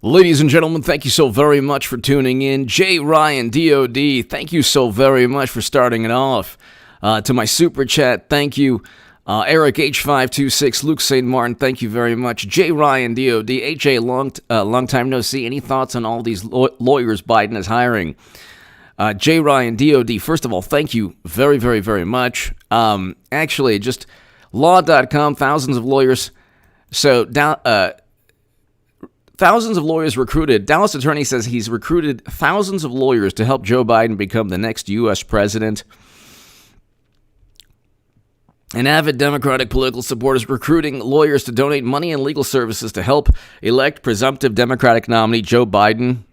Ladies and gentlemen, thank you so very much for tuning in. J. Ryan, DOD, thank you so very much for starting it off. To my super chat, thank you. Eric H526, Luke St. Martin, thank you very much. J. Ryan, DOD, HA, long time no see. Any thoughts on all these lawyers Biden is hiring? J. Ryan, DOD, first of all, thank you very, very, very much. Actually, just law.com, thousands of lawyers. So, thousands of lawyers recruited. Dallas attorney says he's recruited thousands of lawyers to help Joe Biden become the next U.S. president. An avid Democratic political supporter is recruiting lawyers to donate money and legal services to help elect presumptive Democratic nominee Joe Biden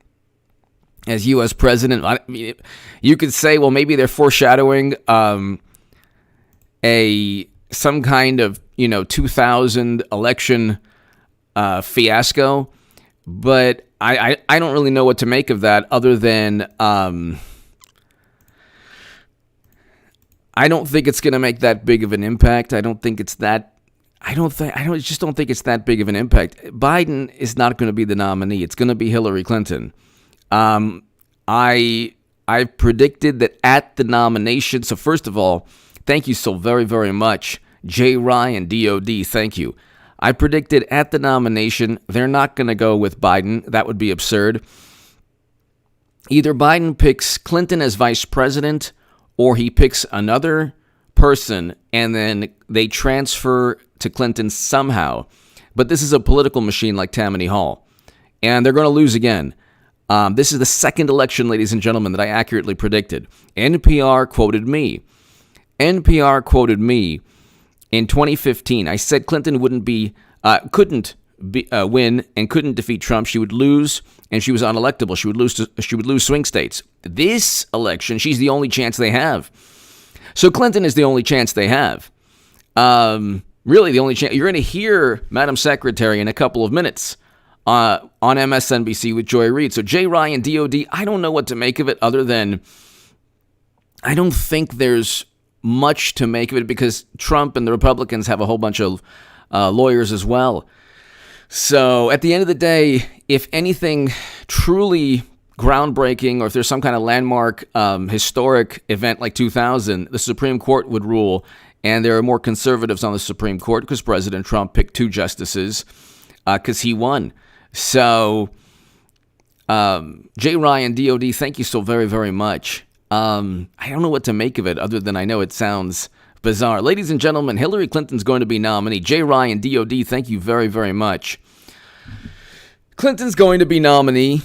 as U.S. president. I mean, you could say, well, maybe they're foreshadowing some kind of 2000 election fiasco. But I don't really know what to make of that other than I don't think it's going to make that big of an impact. I just don't think it's that big of an impact. Biden is not going to be the nominee. It's going to be Hillary Clinton. I've predicted that at the nomination. So first of all, thank you so very, very much. J. Ryan, DOD, thank you. I predicted at the nomination, they're not going to go with Biden. That would be absurd. Either Biden picks Clinton as vice president, or he picks another person, and then they transfer to Clinton somehow. But this is a political machine like Tammany Hall, and they're going to lose again. This is the second election, ladies and gentlemen, that I accurately predicted. NPR quoted me. In 2015, I said Clinton couldn't win and couldn't defeat Trump. She would lose, and she was unelectable. She would lose swing states. This election, she's the only chance they have. So Clinton is the only chance they have. Really, the only chance. You're going to hear Madam Secretary in a couple of minutes on MSNBC with Joy Reid. So J. Ryan, DOD, I don't know what to make of it other than I don't think there's much to make of it because Trump and the Republicans have a whole bunch of lawyers as well. So at the end of the day, if anything truly groundbreaking or if there's some kind of landmark historic event like 2000, the Supreme Court would rule, and there are more conservatives on the Supreme Court because President Trump picked two justices because he won. So J. Ryan, DOD, thank you so very, very much. I don't know what to make of it other than I know it sounds bizarre. Ladies and gentlemen, Hillary Clinton's going to be nominee. J. Ryan, DOD, thank you very, very much. Clinton's going to be nominee,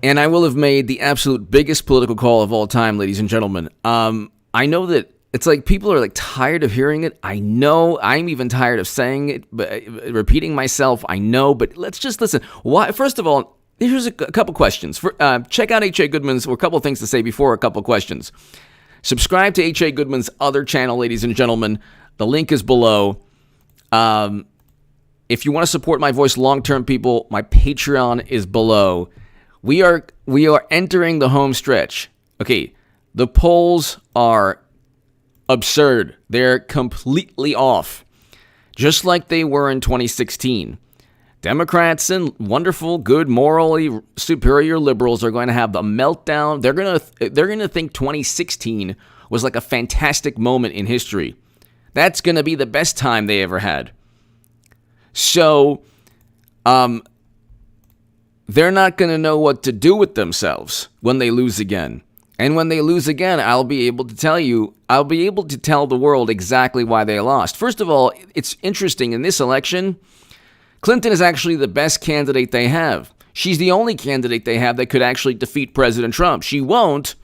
and I will have made the absolute biggest political call of all time, ladies and gentlemen. I know that it's like people are like tired of hearing it. I know I'm even tired of saying it, but repeating myself, I know, but let's just listen. Why? First of all, here's a couple questions. Check out H.A. Goodman's, or a couple things to say before a couple questions. Subscribe to H.A. Goodman's other channel, ladies and gentlemen. The link is below. If you want to support my voice long-term, people, my Patreon is below. We are entering the home stretch. Okay, the polls are absurd. They're completely off, just like they were in 2016. Democrats and wonderful, good, morally superior liberals are going to have the meltdown. They're going to think 2016 was like a fantastic moment in history. That's going to be the best time they ever had. So, they're not going to know what to do with themselves when they lose again. And when they lose again, I'll be able to tell the world exactly why they lost. First of all, it's interesting in this election, Clinton is actually the best candidate they have. She's the only candidate they have that could actually defeat President Trump. She won't,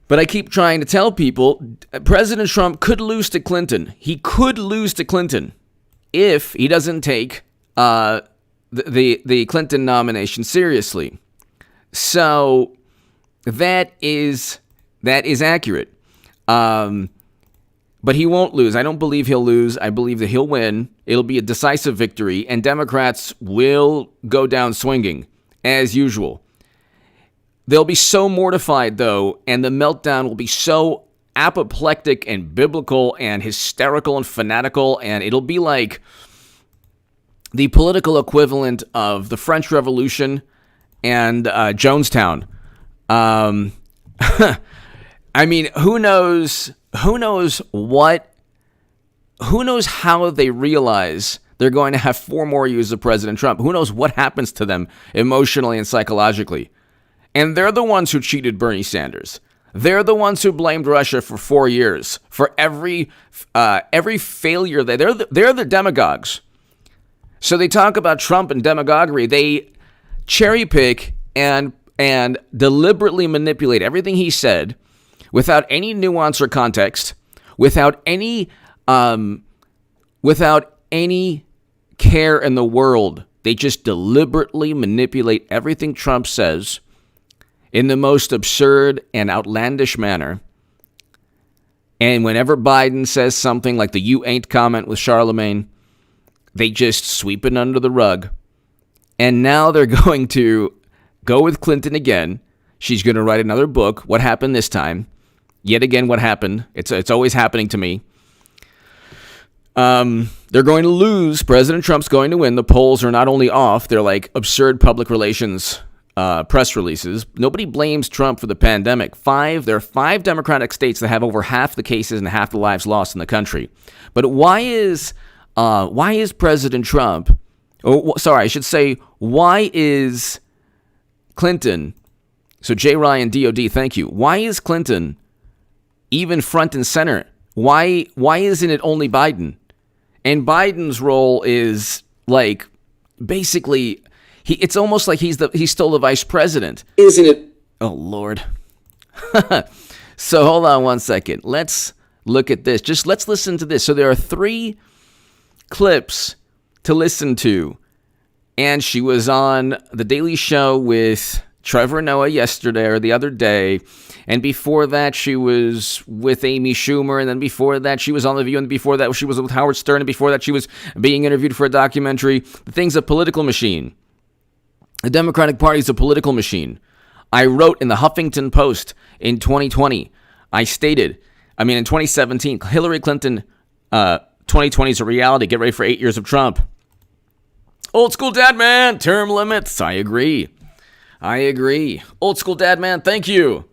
but I keep trying to tell people President Trump could lose to Clinton. He could lose to Clinton if he doesn't take the Clinton nomination seriously. So that is accurate. But he won't lose. I don't believe he'll lose. I believe that he'll win. It'll be a decisive victory, and Democrats will go down swinging, as usual. They'll be so mortified, though, and the meltdown will be so apoplectic and biblical and hysterical and fanatical, and it'll be like the political equivalent of the French Revolution and Jonestown. I mean, who knows how they realize they're going to have 4 more years of President Trump. Who knows what happens to them emotionally and psychologically. And they're the ones who cheated Bernie Sanders. They're the ones who blamed Russia for 4 years for every failure. They're the demagogues. So they talk about Trump and demagoguery. They cherry pick and deliberately manipulate everything he said without any nuance or context, without any care in the world. They just deliberately manipulate everything Trump says in the most absurd and outlandish manner. And whenever Biden says something like the "you ain't" comment with Charlemagne, they just sweep it under the rug. And now they're going to go with Clinton again. She's going to write another book. What happened this time? Yet again, what happened? It's always happening to me. They're going to lose. President Trump's going to win. The polls are not only off, they're like absurd public relations press releases. Nobody blames Trump for the pandemic. There are 5 Democratic states that have over half the cases and half the lives lost in the country. But why is President Trump, why is Clinton, so J. Ryan DOD, thank you. Why is Clinton even front and center? Why isn't it only Biden? And Biden's role is like basically it's almost like he's still the vice president. Isn't it? Oh Lord. So hold on one second. Let's look at this. Just let's listen to this. So there are 3 clips to listen to. And she was on The Daily Show with Trevor Noah yesterday or the other day. And before that, she was with Amy Schumer. And then before that, she was on The View. And before that, she was with Howard Stern. And before that, she was being interviewed for a documentary. The thing's a political machine. The Democratic Party is a political machine. I wrote in the Huffington Post in 2020, in 2017, Hillary Clinton, 2020 is a reality. Get ready for 8 years of Trump. Old school dad man, term limits. I agree. Old school dad man, thank you.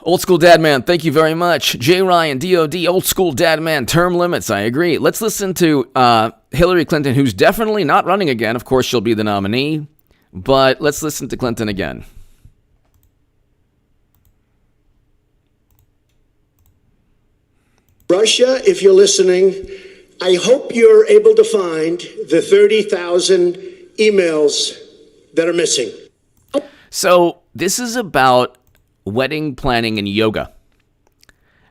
Old school dad man, thank you very much. J. Ryan, DOD, old school dad man, term limits. I agree. Let's listen to Hillary Clinton, who's definitely not running again. Of course, she'll be the nominee. But let's listen to Clinton again. Russia, if you're listening, I hope you're able to find the 30,000 emails that are missing. So this is about wedding planning and yoga.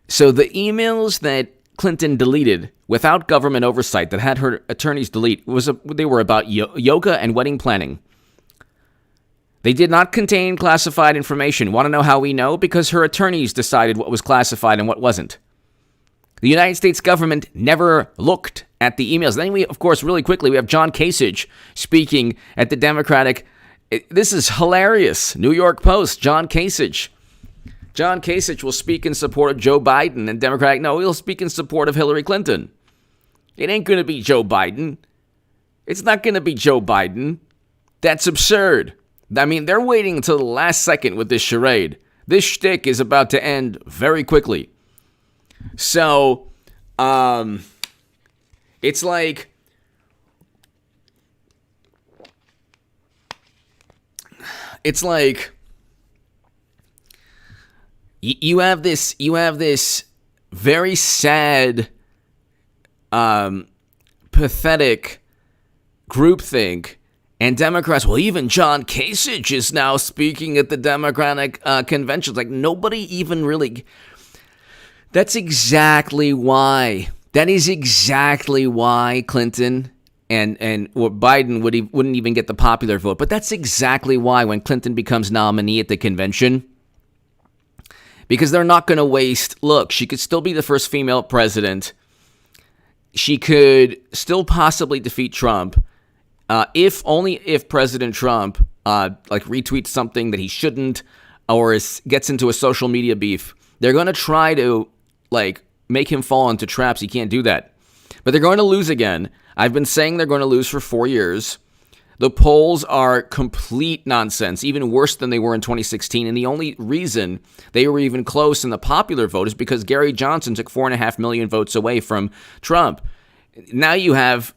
So the emails that Clinton deleted without government oversight, that had her attorneys delete, they were about yoga and wedding planning. They did not contain classified information. Want to know how we know? Because her attorneys decided what was classified and what wasn't. The United States government never looked at the emails. Then we, of course, really quickly, we have John Kasich speaking at the Democratic. This is hilarious. New York Post, John Kasich. John Kasich will speak in support of Joe Biden and Democratic. No, he'll speak in support of Hillary Clinton. It ain't going to be Joe Biden. It's not going to be Joe Biden. That's absurd. I mean, they're waiting until the last second with this charade. This shtick is about to end very quickly. So, it's like, you have this very sad, pathetic groupthink. And Democrats, well, even John Kasich is now speaking at the Democratic convention. Like, nobody even really... That's exactly why. That is exactly why Clinton and Biden wouldn't even get the popular vote. But that's exactly why when Clinton becomes nominee at the convention, because they're not going to waste... Look, she could still be the first female president. She could still possibly defeat Trump. If President Trump retweets something that he shouldn't, or gets into a social media beef, they're going to try to make him fall into traps. He can't do that. But they're going to lose again. I've been saying they're going to lose for 4 years. The polls are complete nonsense, even worse than they were in 2016. And the only reason they were even close in the popular vote is because Gary Johnson took 4.5 million votes away from Trump. Now you have,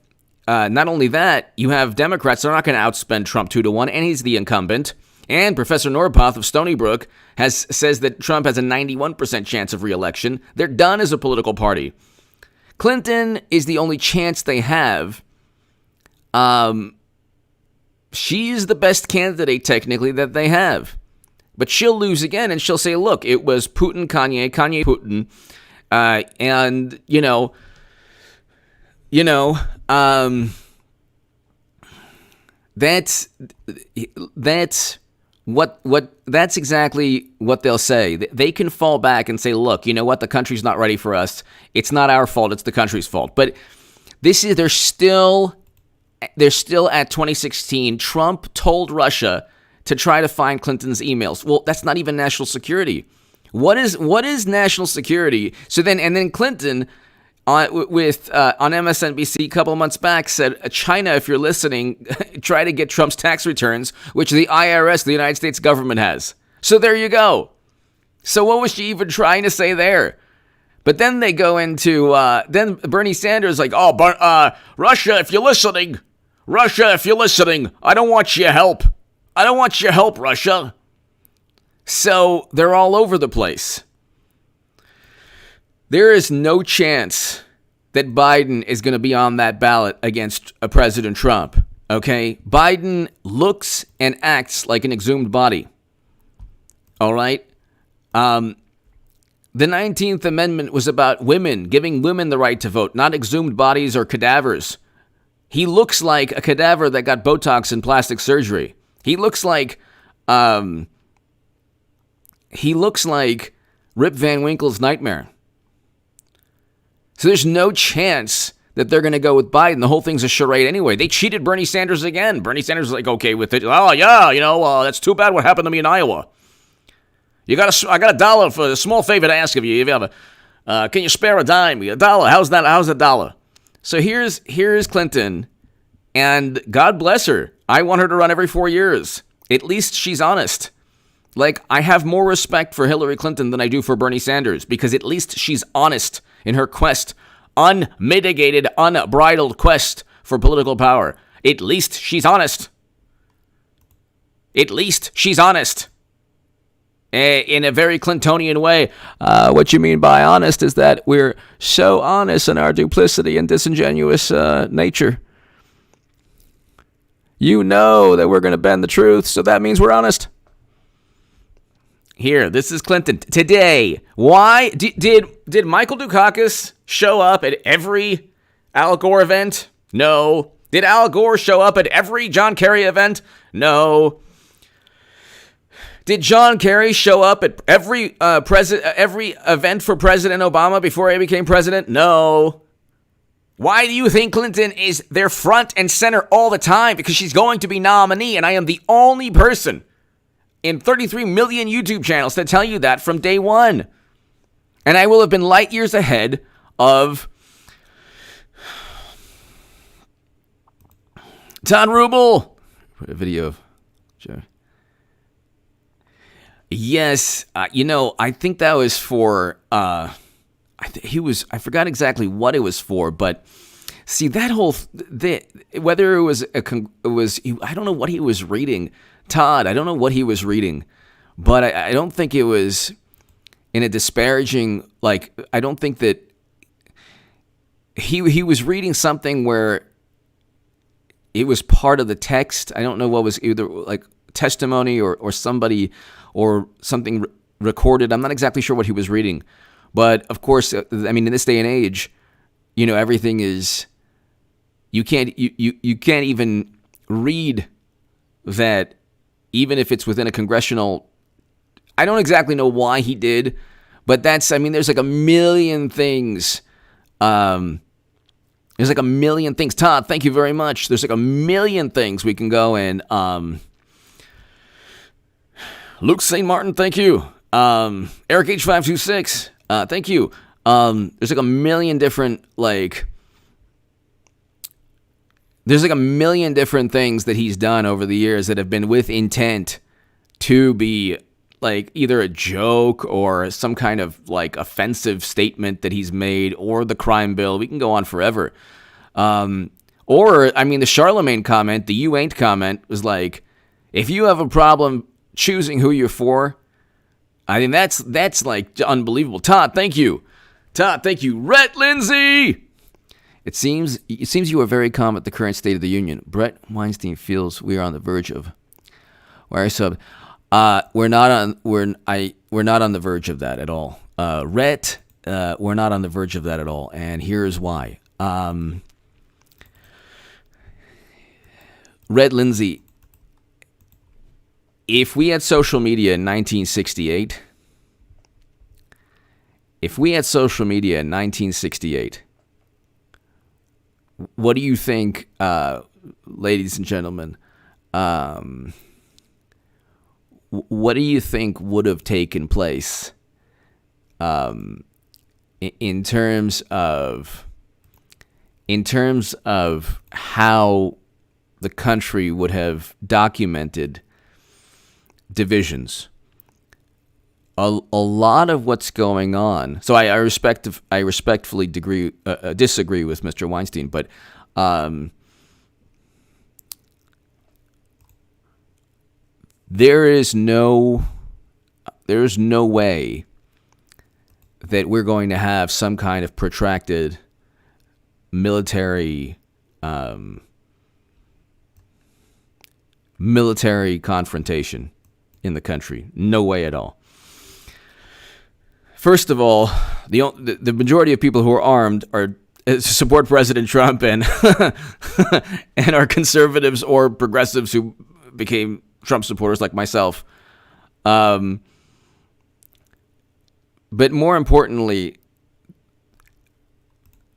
not only that, you have Democrats that are not going to outspend Trump 2-1, and he's the incumbent. And Professor Norpoth of Stony Brook says that Trump has a 91% chance of re-election. They're done as a political party. Clinton is the only chance they have. She's the best candidate, technically, that they have. But she'll lose again, and she'll say, look, it was Putin, Kanye, Putin. And, that's exactly what they'll say. They can fall back and say, look, you know what? The country's not ready for us. It's not our fault. It's the country's fault. But they're still at 2016. Trump told Russia to try to find Clinton's emails. Well, that's not even national security. What is national security? So then Clinton on MSNBC a couple of months back said, China, if you're listening, try to get Trump's tax returns, which the IRS, the United States government, has. So there you go. So what was she even trying to say there? But then they go into, then Bernie Sanders like, Russia, if you're listening, I don't want your help. I don't want your help, Russia. So they're all over the place. There is no chance that Biden is going to be on that ballot against President Trump, okay? Biden looks and acts like an exhumed body, all right? The 19th Amendment was about women, giving women the right to vote, not exhumed bodies or cadavers. He looks like a cadaver that got Botox and plastic surgery. He looks like Rip Van Winkle's nightmare. So there's no chance that they're going to go with Biden. The whole thing's a charade anyway. They cheated Bernie Sanders again. Bernie Sanders is like, okay with it. Oh, yeah, that's too bad what happened to me in Iowa. I got $1 for a small favor to ask of you. If you have can you spare a dime? $1. How's that? How's $1? So here's Clinton, and God bless her. I want her to run every 4 years. At least she's honest. Like, I have more respect for Hillary Clinton than I do for Bernie Sanders, because at least she's honest in her quest, unmitigated, unbridled quest for political power. At least she's honest. At least she's honest. In a very Clintonian way. What you mean by honest is that we're so honest in our duplicity and disingenuous nature. You know that we're going to bend the truth, so that means we're honest. Here, this is Clinton. Today, why did Michael Dukakis show up at every Al Gore event? No. Did Al Gore show up at every John Kerry event? No. Did John Kerry show up at every event for President Obama before he became president? No. Why do you think Clinton is their front and center all the time? Because she's going to be nominee, and I am the only person in 33 million YouTube channels to tell you that from day one. And I will have been light years ahead of Todd Rubel. Put a video of Joe. Yes, I think that was for, I forgot exactly what it was for, but see that whole, whether it was, I don't know what he was reading. Todd, I don't know what he was reading, but I don't think it was in a disparaging, I don't think that he was reading something where it was part of the text. I don't know what was either testimony or somebody or something recorded. I'm not exactly sure what he was reading. But of course, in this day and age, everything is, you can't even read that, even if it's within a congressional, I don't exactly know why he did, but there's a million things. There's a million things. Todd, thank you very much. There's a million things we can go and, Luke St. Martin, thank you. Eric H526, thank you. There's a million different There's like a million different things that he's done over the years that have been with intent to be like either a joke or some kind of like offensive statement that he's made, or the crime bill. We can go on forever. Or, I mean, the Charlemagne comment, the "you ain't" comment was like, if you have a problem choosing who you're for, I mean, that's like unbelievable. Todd, thank you. Todd, thank you. Rhett Lindsay. It seems you are very calm at the current state of the union. Brett Weinstein feels we are on the verge of. We're not on the verge of that at all. Rhett, we're not on the verge of that at all, and here's why. Red Lindsay, if we had social media in 1968, what do you think, ladies and gentlemen, what do you think would have taken place in terms of how the country would have documented divisions? A lot of what's going on. So I respectfully disagree with Mr. Weinstein, but there's no way that we're going to have some kind of protracted military confrontation in the country. No way at all. First of all, the majority of people who are armed are support President Trump and and are conservatives or progressives who became Trump supporters like myself. But more importantly,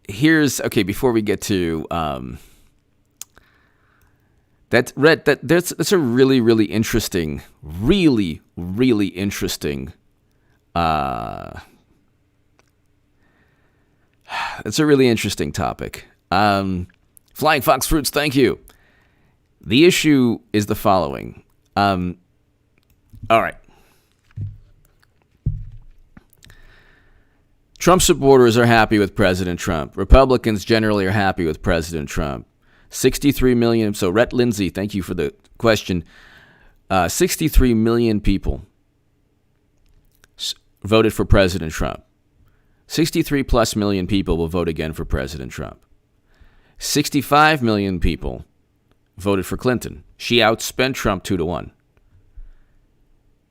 before we get to that's a really, really interesting, it's a really interesting topic. Flying Fox Fruits, thank you. The issue is the following. All right. Trump supporters are happy with President Trump. Republicans generally are happy with President Trump. 63 million. So, Rhett Lindsay, thank you for the question. 63 million people voted for President Trump. 63 plus million people will vote again for President Trump. 65 million people voted for Clinton. She outspent Trump 2-1.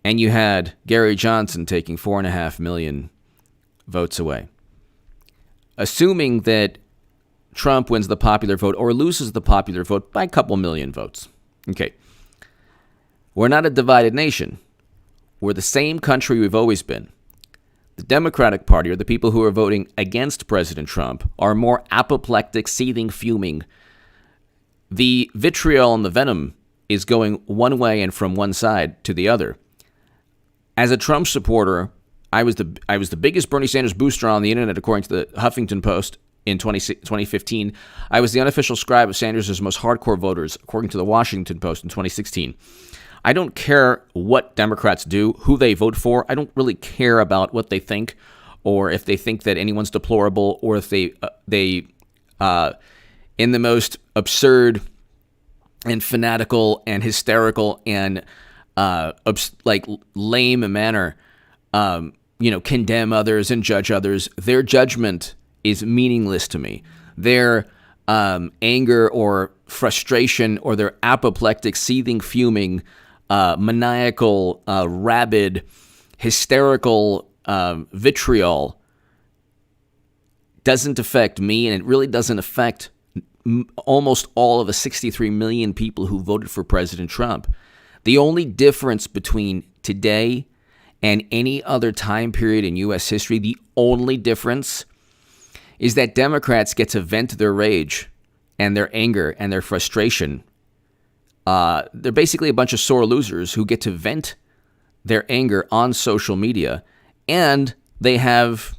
And you had Gary Johnson taking 4.5 million votes away. Assuming that Trump wins the popular vote or loses the popular vote by a couple million votes. Okay. We're not a divided nation. We're the same country we've always been. The Democratic Party, or the people who are voting against President Trump, are more apoplectic, seething, fuming. The vitriol and the venom is going one way and from one side to the other. As a Trump supporter, I was the biggest Bernie Sanders booster on the internet, according to the Huffington Post in 2015. I was the unofficial scribe of Sanders' most hardcore voters, according to the Washington Post in 2016. I don't care what Democrats do, who they vote for. I don't really care about what they think, or if they think that anyone's deplorable, or if they in the most absurd and fanatical and hysterical and lame manner, condemn others and judge others. Their judgment is meaningless to me. Their anger or frustration or their apoplectic, seething, fuming, maniacal, rabid, hysterical vitriol doesn't affect me, and it really doesn't affect almost all of the 63 million people who voted for President Trump. The only difference between today and any other time period in U.S. history, the only difference is that Democrats get to vent their rage and their anger and their frustration. They're basically a bunch of sore losers who get to vent their anger on social media, and they have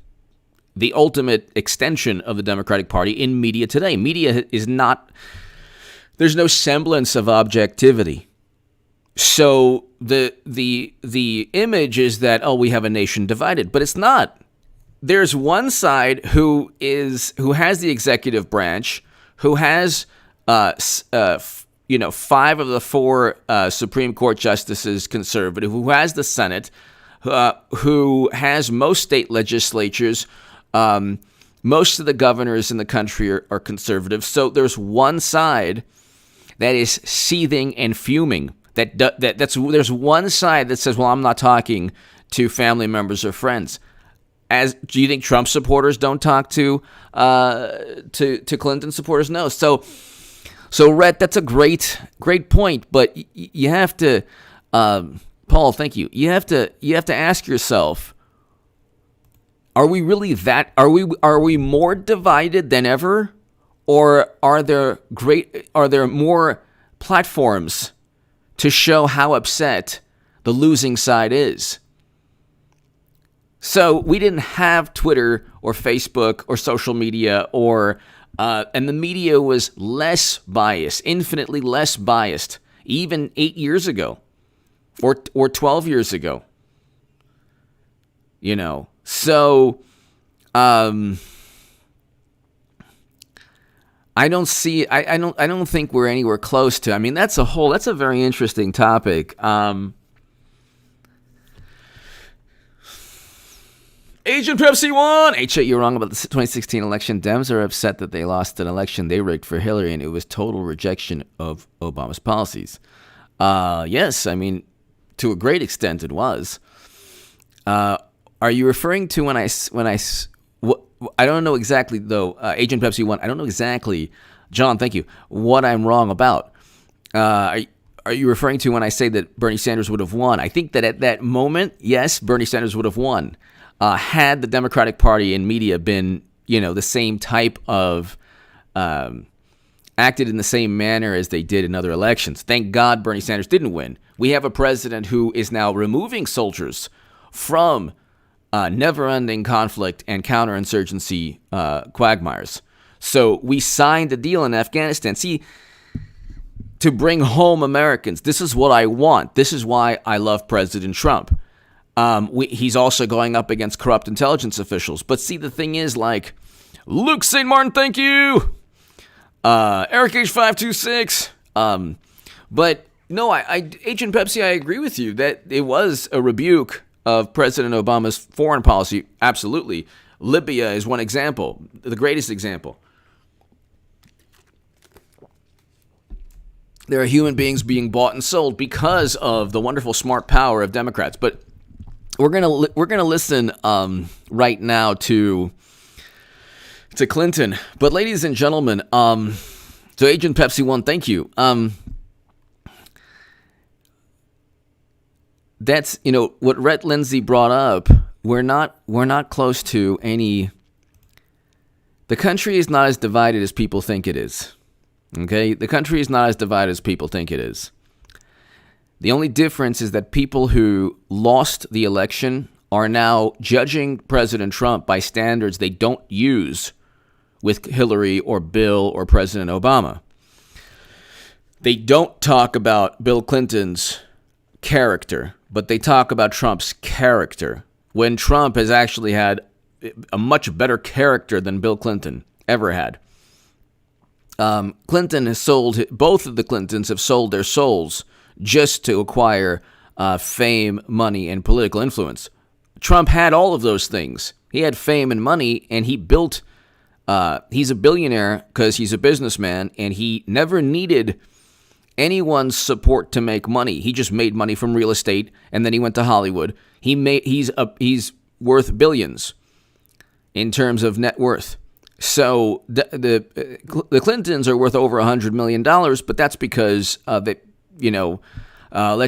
the ultimate extension of the Democratic Party in media today. Media is not there's no semblance of objectivity. So the image is that, oh, we have a nation divided, but it's not. There's one side who has the executive branch, who has 5 of the 4 Supreme Court justices conservative, who has the Senate, who has most state legislatures. Most of the governors in the country are conservative. So there's one side that is seething and fuming. There's one side that says, well, I'm not talking to family members or friends. Do you think Trump supporters don't talk to Clinton supporters? No. So Rhett, that's a great point, but you have to, Paul, thank you. You have to ask yourself, are we really are we more divided than ever, or are there more platforms to show how upset the losing side is? So we didn't have Twitter or Facebook or social media and the media was less biased, infinitely less biased, even 8 years ago or 12 years ago. So I don't think we're anywhere close to. I mean, that's a very interesting topic. Agent Pepsi won! H.A., you're wrong about the 2016 election. Dems are upset that they lost an election they rigged for Hillary, and it was total rejection of Obama's policies. Yes, I mean, to a great extent it was. Are you referring to when I don't know exactly, though, Agent Pepsi won. I don't know exactly, John, thank you, what I'm wrong about. Are you referring to when I say that Bernie Sanders would have won? I think that at that moment, yes, Bernie Sanders would have won. Had the Democratic Party and media been, the same type of, acted in the same manner as they did in other elections. Thank God Bernie Sanders didn't win. We have a president who is now removing soldiers from never-ending conflict and counterinsurgency quagmires. So we signed a deal in Afghanistan. See, to bring home Americans. This is what I want. This is why I love President Trump. He's also going up against corrupt intelligence officials. But see, the thing is, like, Luke St. Martin, thank you. Eric H526. But no, Agent Pepsi, I agree with you that it was a rebuke of President Obama's foreign policy. Absolutely. Libya is one example, the greatest example. There are human beings being bought and sold because of the wonderful smart power of Democrats. But we're gonna listen right now to Clinton. But ladies and gentlemen, so Agent Pepsi 1, thank you. That's what Rhett Lindsay brought up. We're not close to any. The country is not as divided as people think it is. Okay, the country is not as divided as people think it is. The only difference is that people who lost the election are now judging President Trump by standards they don't use with Hillary or Bill or President Obama. They don't talk about Bill Clinton's character, but they talk about Trump's character, when Trump has actually had a much better character than Bill Clinton ever had. Clinton has sold, both of the Clintons have sold their souls just to acquire fame, money, and political influence. Trump had all of those things. He had fame and money, and he built, he's a billionaire because he's a businessman, and he never needed anyone's support to make money. He just made money from real estate, and then he went to Hollywood. He's worth billions in terms of net worth. So the Clintons are worth over $100 million, but that's because let's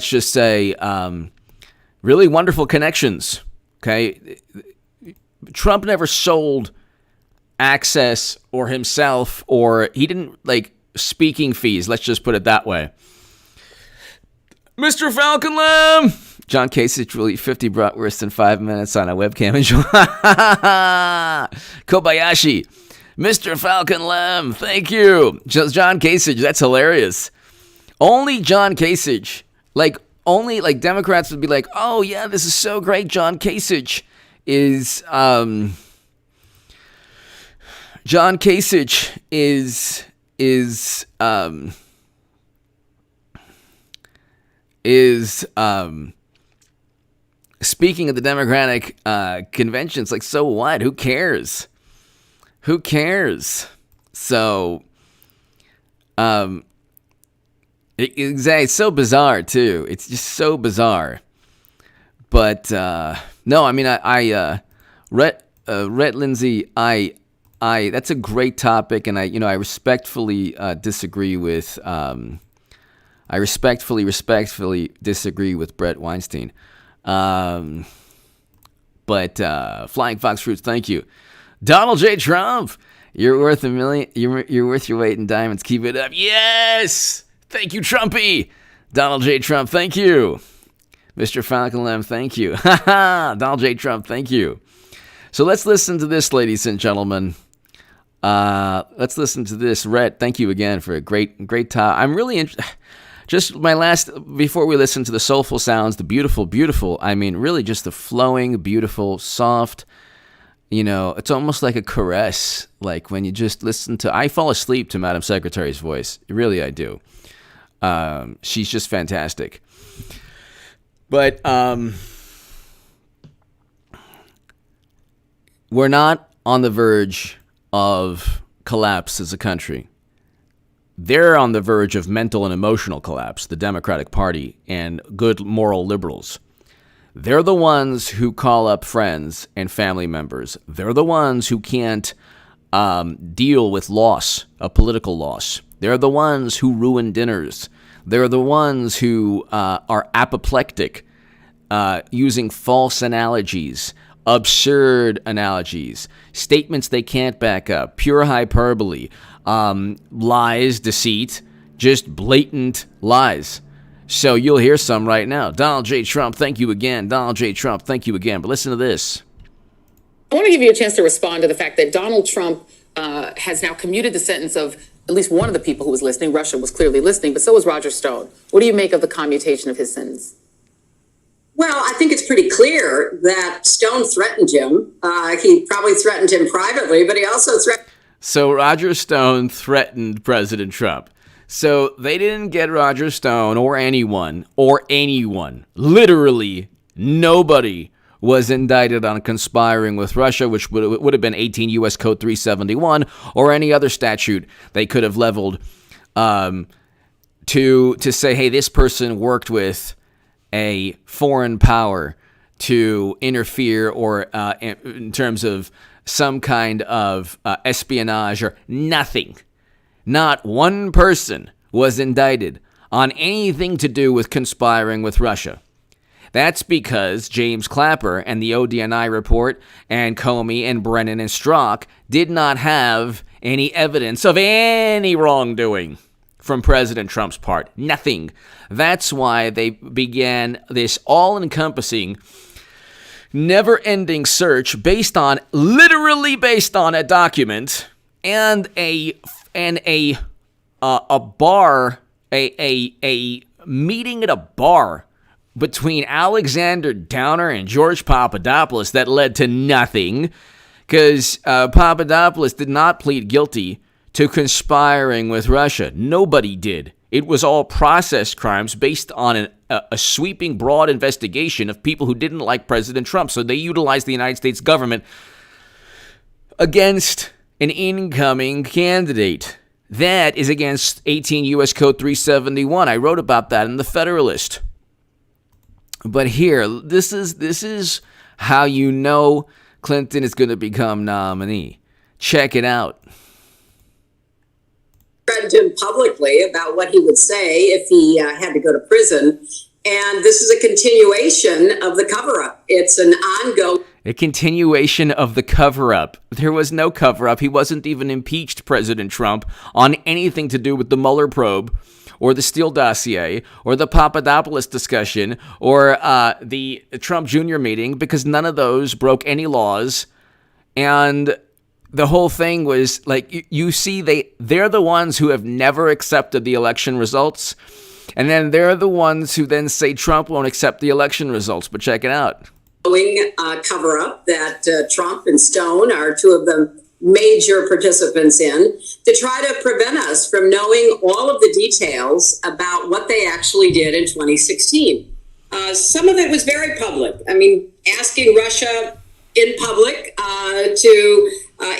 just say, really wonderful connections. Okay, Trump never sold access or himself, or he didn't speaking fees. Let's just put it that way. Mr. Falcon Lamb, John Kasich will eat 50 bratwursts in 5 minutes on a webcam. Kobayashi. Mr. Falcon Lamb, thank you. John Kasich, that's hilarious. Only John Kasich, only Democrats would be like, oh yeah, this is so great. John Kasich is speaking at the Democratic conventions. Like, so what? Who cares? Who cares? So, it's so bizarre too. It's just so bizarre. But no, I mean, Rhett Lindsay, that's a great topic, and I respectfully disagree with. I respectfully disagree with Brett Weinstein. But Flying Fox Fruits, thank you. Donald J. Trump, you're worth $1 million. You're worth your weight in diamonds. Keep it up. Yes, thank you, Trumpy. Donald J. Trump, thank you. Mr. Falcon Lamb, thank you. Donald J. Trump, thank you. So let's listen to this, ladies and gentlemen. Let's listen to this. Rhett, thank you again for a great talk. I'm really just my last, before we listen to the soulful sounds, the beautiful, I mean, really just the flowing, beautiful, soft, it's almost like a caress. Like when you just listen to, I fall asleep to Madam Secretary's voice. Really, I do. She's just fantastic. But we're not on the verge of collapse as a country. They're on the verge of mental and emotional collapse, the Democratic Party and good moral liberals. They're the ones who call up friends and family members. They're the ones who can't deal with loss, a political loss. They're the ones who ruin dinners. They're the ones who are apoplectic, using false analogies, absurd analogies, statements they can't back up, pure hyperbole, lies, deceit, just blatant lies. So you'll hear some right now. Donald J. Trump, thank you again. Donald J. Trump, thank you again. But listen to this. I want to give you a chance to respond to the fact that Donald Trump has now commuted the sentence of at least one of the people who was listening. Russia was clearly listening, but so was Roger Stone. What do you make of the commutation of his sentence? Well, I think it's pretty clear that Stone threatened him. He probably threatened him privately, but he also threatened. So Roger Stone threatened President Trump. So they didn't get Roger Stone or anyone. Literally nobody was indicted on conspiring with Russia, which would have been 18 U.S. Code 371 or any other statute they could have leveled to say, hey, this person worked with a foreign power to interfere or in terms of some kind of espionage or nothing. Not one person was indicted on anything to do with conspiring with Russia. That's because James Clapper and the ODNI report and Comey and Brennan and Strzok did not have any evidence of any wrongdoing from President Trump's part. Nothing. That's why they began this all-encompassing, never-ending search literally based on a document and a meeting at a bar between Alexander Downer and George Papadopoulos that led to nothing, because Papadopoulos did not plead guilty to conspiring with Russia. Nobody did. It was all process crimes based on a sweeping, broad investigation of people who didn't like President Trump. So they utilized the United States government against an incoming candidate. That is against 18 U.S. Code 371. I wrote about that in The Federalist. But here, this is how you know Clinton is going to become nominee. Check it out. Threatened him publicly about what he would say if he had to go to prison. And this is a continuation of the cover-up. It's an ongoing. A continuation of the cover-up. There was no cover-up. He wasn't even impeached, President Trump, on anything to do with the Mueller probe or the Steele dossier or the Papadopoulos discussion or the Trump Jr. meeting, because none of those broke any laws. And the whole thing was like, you see, they're the ones who have never accepted the election results. And then they're the ones who then say Trump won't accept the election results. But check it out. Cover up that Trump and Stone are two of the major participants in, to try to prevent us from knowing all of the details about what they actually did in 2016. Some of it was very public. I mean, asking Russia in public to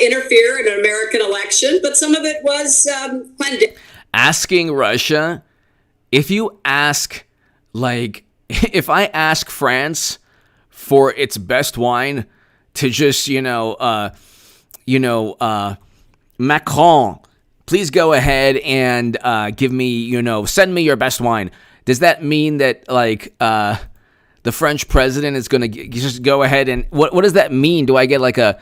interfere in an American election, but some of it was clandestine. Asking Russia, if I ask France for its best wine to just, Macron, please go ahead and give me, send me your best wine. Does that mean that the French president is going to just go ahead and what does that mean? Do I get like a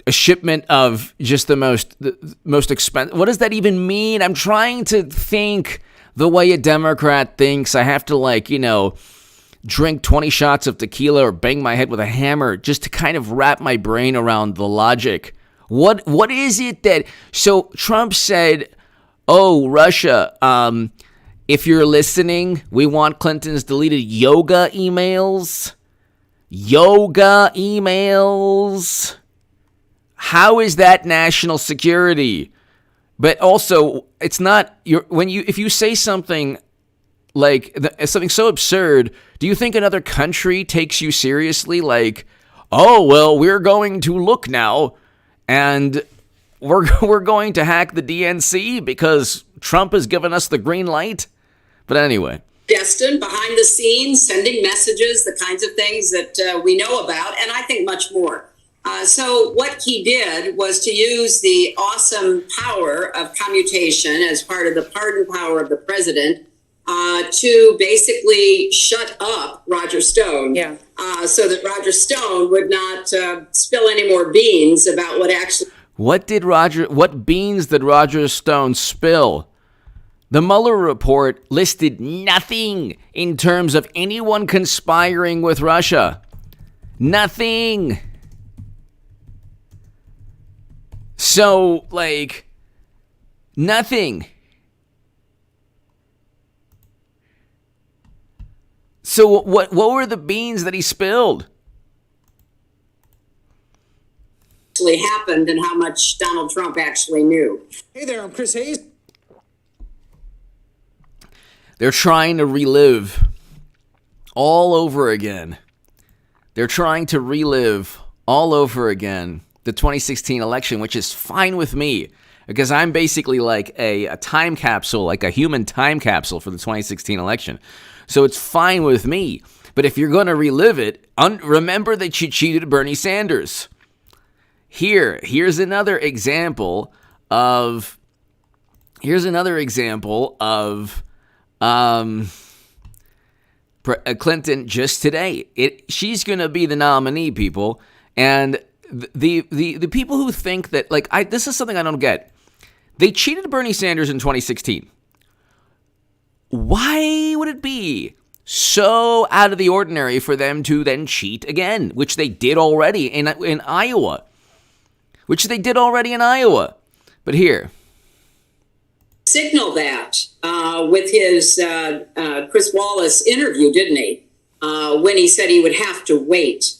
shipment of just the most expensive? What does that even mean? I'm trying to think the way a Democrat thinks. I have to drink 20 shots of tequila or bang my head with a hammer just to kind of wrap my brain around the logic. What is it that... So Trump said, oh, Russia, if you're listening, we want Clinton's deleted yoga emails. Yoga emails. How is that national security? But also, it's not... if you say something like something so absurd, do you think another country takes you seriously? Like, oh, well, we're going to look now and we're going to hack the DNC because Trump has given us the green light. But anyway. Destin, behind the scenes, sending messages, the kinds of things that we know about, and I think much more. So what he did was to use the awesome power of commutation as part of the pardon power of the president to basically shut up Roger Stone, so that Roger Stone would not spill any more beans about what actually... What beans did Roger Stone spill? The Mueller report listed nothing in terms of anyone conspiring with Russia. Nothing. So, nothing. So what were the beans that he spilled? Actually happened and how much Donald Trump actually knew. Hey there, I'm Chris Hayes. They're trying to relive all over again. They're trying to relive all over again the 2016 election, which is fine with me because I'm basically like a time capsule, like a human time capsule for the 2016 election. So it's fine with me. But if you're going to relive it, remember that you cheated Bernie Sanders. Here's another example of Clinton just today. She's going to be the nominee, people, and the people who think that this is something I don't get. They cheated Bernie Sanders in 2016. Why would it be so out of the ordinary for them to then cheat again, which they did already in Iowa? But here. Signal that with his Chris Wallace interview, didn't he? When he said he would have to wait.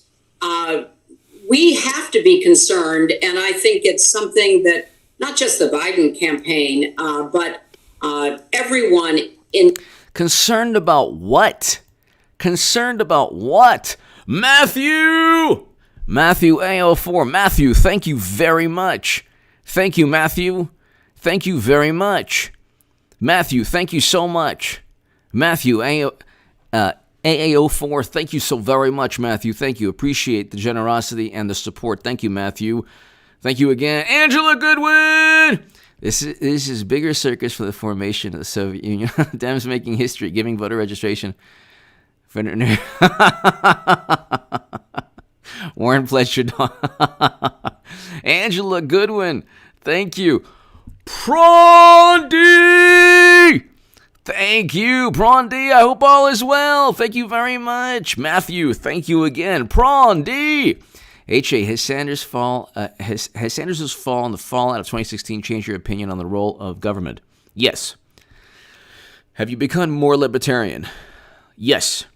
We have to be concerned, and I think it's something that not just the Biden campaign, but everyone in... Concerned about what? Matthew A04. Matthew, thank you very much. Thank you, Matthew. Thank you very much. Matthew, thank you so much. Matthew AA04, thank you so very much, Matthew. Thank you. Appreciate the generosity and the support. Thank you, Matthew. Thank you again. Angela Goodwin! This is bigger circus for the formation of the Soviet Union. Dems making history, giving voter registration. Warren Fletcher. Angela Goodwin, thank you. Prondy! Thank you, Prondy. I hope all is well. Thank you very much. Matthew, thank you again. Prondy! H.A., has Sanders' fall in the fallout of 2016 changed your opinion on the role of government? Yes. Have you become more libertarian? Yes.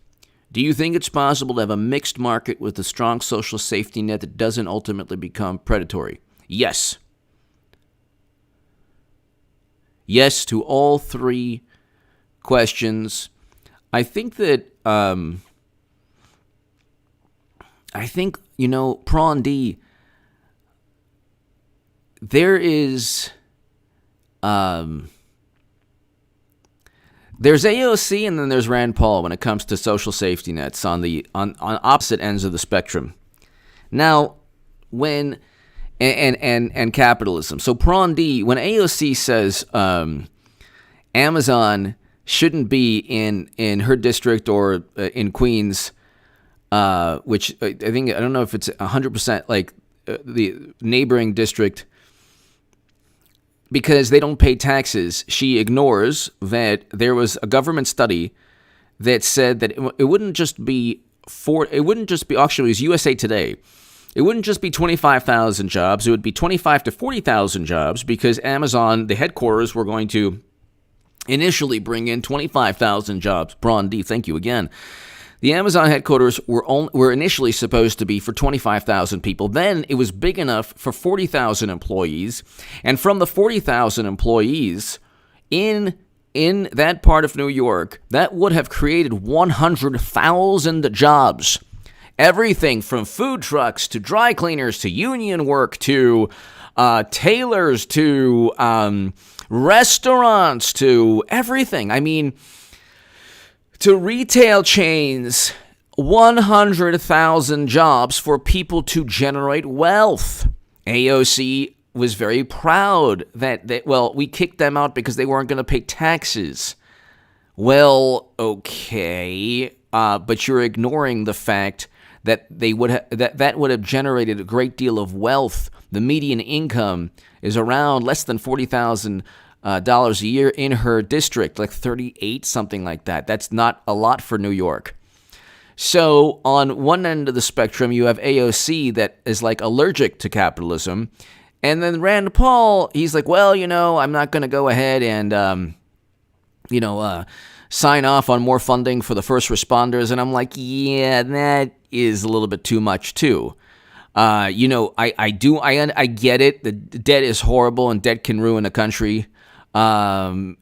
Do you think it's possible to have a mixed market with a strong social safety net that doesn't ultimately become predatory? Yes. Yes to all three questions. I think that, Prawn D, there is, there's AOC and then there's Rand Paul when it comes to social safety nets on opposite ends of the spectrum. Now, when and capitalism. So Prawn D, when AOC says Amazon shouldn't be in her district or in Queens, which I don't know if it's 100% like the neighboring district, because they don't pay taxes. She ignores that there was a government study that said that it wouldn't just be actually it was USA Today. It wouldn't just be 25,000 jobs. It would be 25 to 40,000 jobs, because Amazon, the headquarters, were going to initially bring in 25,000 jobs. Braun D, thank you again. The Amazon headquarters were initially supposed to be for 25,000 people. Then it was big enough for 40,000 employees. And from the 40,000 employees in that part of New York, that would have created 100,000 jobs. Everything from food trucks to dry cleaners to union work to tailors to restaurants to everything. I mean, to retail chains, 100,000 jobs for people to generate wealth. AOC was very proud that we kicked them out because they weren't going to pay taxes. Well, okay, but you're ignoring the fact that they would that would have generated a great deal of wealth. The median income is around less than $40,000 a year in her district, like 38, something like that. That's not a lot for New York. So on one end of the spectrum, you have AOC that is like allergic to capitalism. And then Rand Paul, he's like, well, I'm not going to go ahead and, sign off on more funding for the first responders. And I'm like, yeah, that is a little bit too much too. I get it. The debt is horrible and debt can ruin a country. And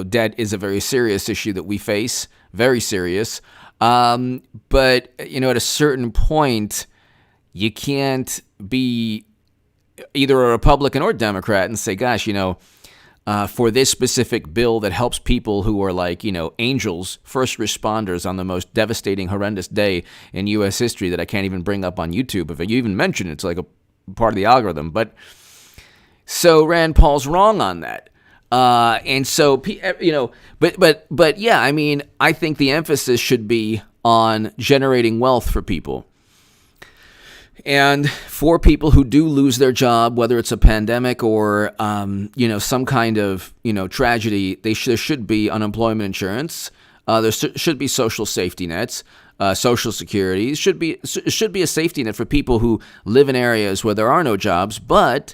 debt is a very serious issue that we face, very serious. But at a certain point, you can't be either a Republican or Democrat and say, gosh, for this specific bill that helps people who are like, angels, first responders on the most devastating, horrendous day in U.S. history that I can't even bring up on YouTube. If you even mention it, it's like a part of the algorithm. But so Rand Paul's wrong on that. And so, but yeah, I mean, I think the emphasis should be on generating wealth for people. And for people who do lose their job, whether it's a pandemic or, some kind of, tragedy, there should be unemployment insurance. There should be social safety nets, social security. It should be a safety net for people who live in areas where there are no jobs. But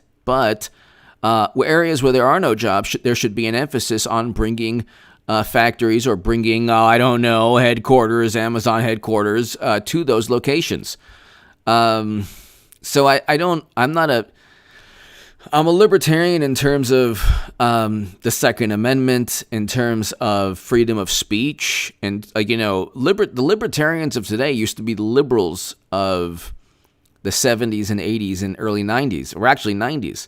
areas where there are no jobs, there should be an emphasis on bringing factories or bringing, headquarters, Amazon headquarters to those locations. So I'm a libertarian in terms of the Second Amendment, in terms of freedom of speech. And, the libertarians of today used to be the liberals of the 70s and 80s and early 90s, or actually 90s.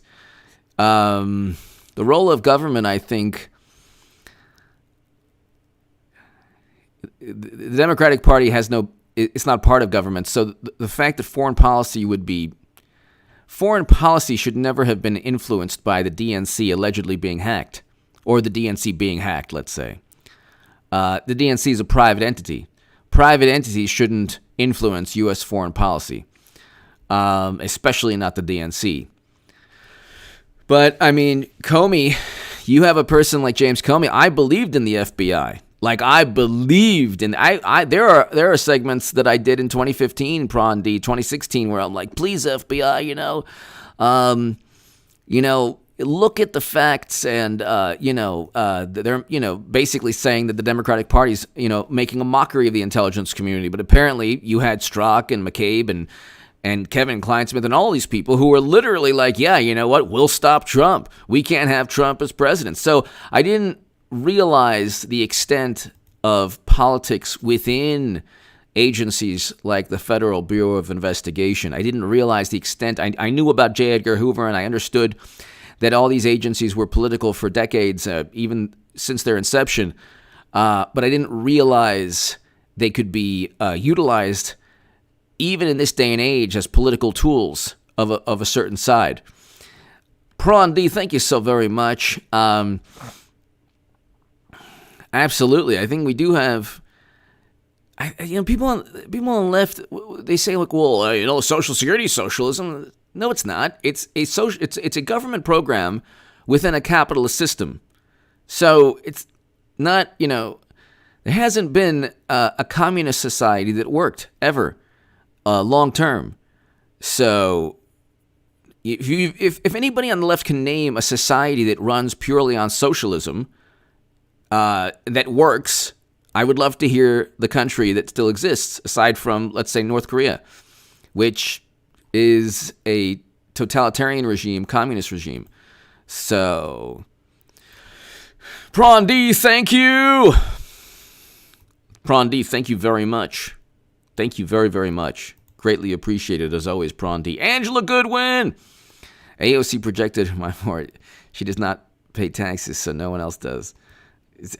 The role of government, I think, the Democratic Party it's not part of government. So the fact that foreign policy should never have been influenced by the DNC allegedly being hacked, or the DNC being hacked, let's say. The DNC is a private entity. Private entities shouldn't influence U.S. foreign policy, especially not the DNC. But, I mean, Comey, you have a person like James Comey. I believed in the FBI. Like, I believed, and there are segments that I did in 2015, Prawn D, 2016, where I'm like, please FBI, look at the facts, and they're basically saying that the Democratic Party's making a mockery of the intelligence community. But apparently, you had Strzok and McCabe and Kevin Kleinsmith and all these people who were literally like, yeah, you know what, we'll stop Trump. We can't have Trump as president. So I didn't realize the extent of politics within agencies like the Federal Bureau of Investigation. I didn't realize the extent. I knew about J. Edgar Hoover, and I understood that all these agencies were political for decades, even since their inception. But I didn't realize they could be utilized even in this day and age as political tools of a certain side. Prawn D, thank you so very much. Absolutely, I think we do have. People on the left, they say, like, well, Social Security socialism. No, it's not. It's a government program within a capitalist system. So it's not. There hasn't been a communist society that worked ever long term. So if anybody on the left can name a society that runs purely on socialism that works, I would love to hear the country that still exists, aside from, let's say, North Korea, which is a totalitarian regime, communist regime. So, Prawn D, thank you. Prawn D, thank you very much. Thank you very, very much. Greatly appreciated, as always, Prawn D. Angela Goodwin. AOC projected my part. She does not pay taxes, so no one else does.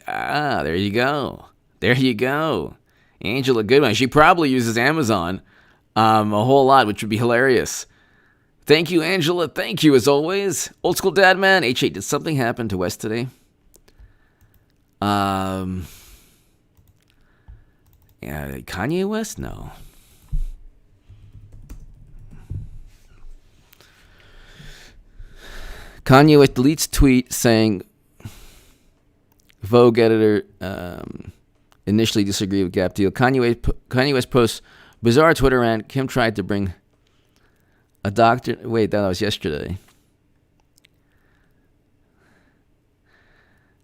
There you go. There you go. Angela Goodwin. She probably uses Amazon a whole lot, which would be hilarious. Thank you, Angela. Thank you, as always. Old School Dad Man. H8, did something happen to West today? Kanye West? No. Kanye West deletes tweet saying Vogue editor initially disagreed with Gap deal. Kanye West posts bizarre Twitter rant. Kim tried to bring a doctor. Wait, that was yesterday.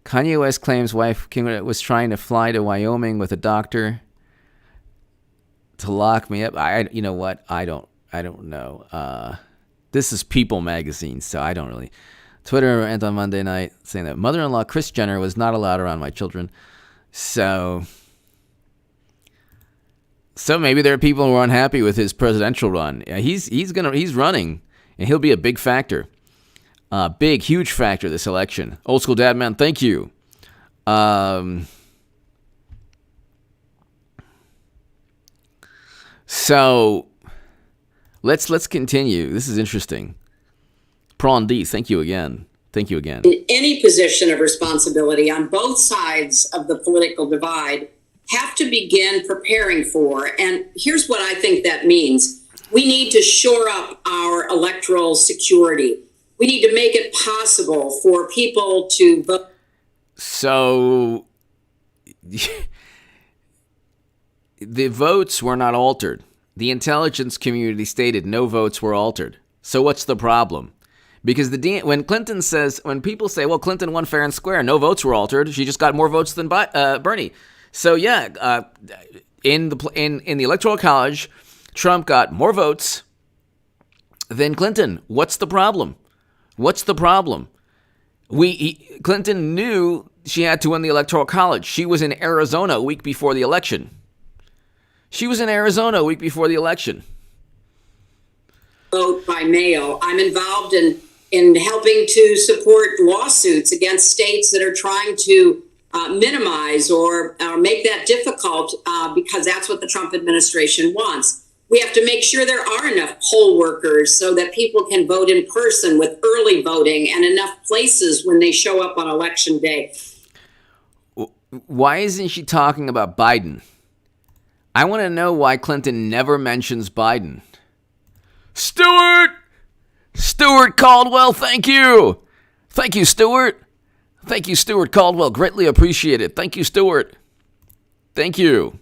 Kanye West claims wife Kim was trying to fly to Wyoming with a doctor to lock me up. You know what? I don't know. This is People magazine, so I don't really. Twitter rant on Monday night saying that mother-in-law Kris Jenner was not allowed around my children. So maybe there are people who are unhappy with his presidential run. He's running, and he'll be a big factor, huge factor this election. Old School Dad Man, thank you. So let's continue. This is interesting. Prawn D, thank you again. Thank you again. In any position of responsibility on both sides of the political divide have to begin preparing for, and here's what I think that means. We need to shore up our electoral security. We need to make it possible for people to vote. So the votes were not altered. The intelligence community stated no votes were altered. So what's the problem? Because when people say, well, Clinton won fair and square, no votes were altered. She just got more votes than Bernie. So yeah, in the Electoral College, Trump got more votes than Clinton. What's the problem? What's the problem? Clinton knew she had to win the Electoral College. She was in Arizona a week before the election. Vote by mail. I'm involved in helping to support lawsuits against states that are trying to minimize or make that difficult because that's what the Trump administration wants. We have to make sure there are enough poll workers so that people can vote in person with early voting and enough places when they show up on election day. Why isn't she talking about Biden? I want to know why Clinton never mentions Biden. Stuart Caldwell, thank you, Stuart Caldwell, greatly appreciated. Thank you, Stuart. Thank you.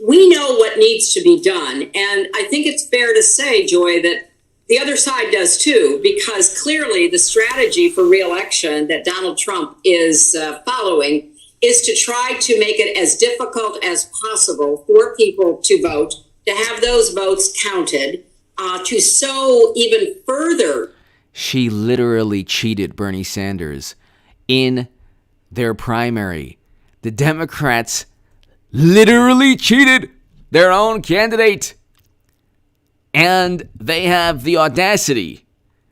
We know what needs to be done. And I think it's fair to say, Joy, that the other side does too, because clearly the strategy for re-election that Donald Trump is following is to try to make it as difficult as possible for people to vote, to have those votes counted, to sow even further. She literally cheated Bernie Sanders in their primary. The Democrats literally cheated their own candidate. And they have the audacity,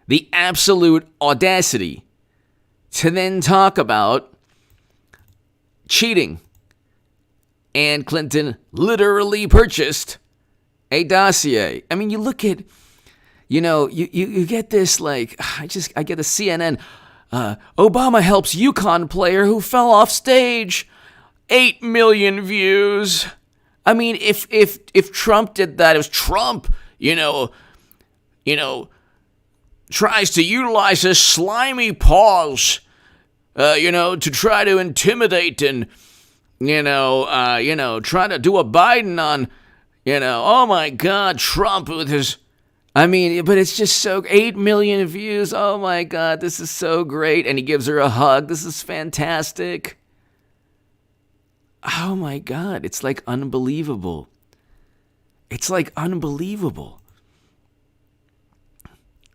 the absolute audacity, to then talk about cheating. And Clinton literally purchased a dossier. I mean, you look at, you get this, like, I get a CNN, Obama helps UConn player who fell off stage. 8 million views. I mean, if Trump did that, it was Trump, tries to utilize his slimy paws, to try to intimidate and, try to do a Biden on, oh my God, Trump with his, I mean, but it's just so, 8 million views. Oh my God, this is so great. And he gives her a hug. This is fantastic. Oh my God, it's like unbelievable. It's like unbelievable.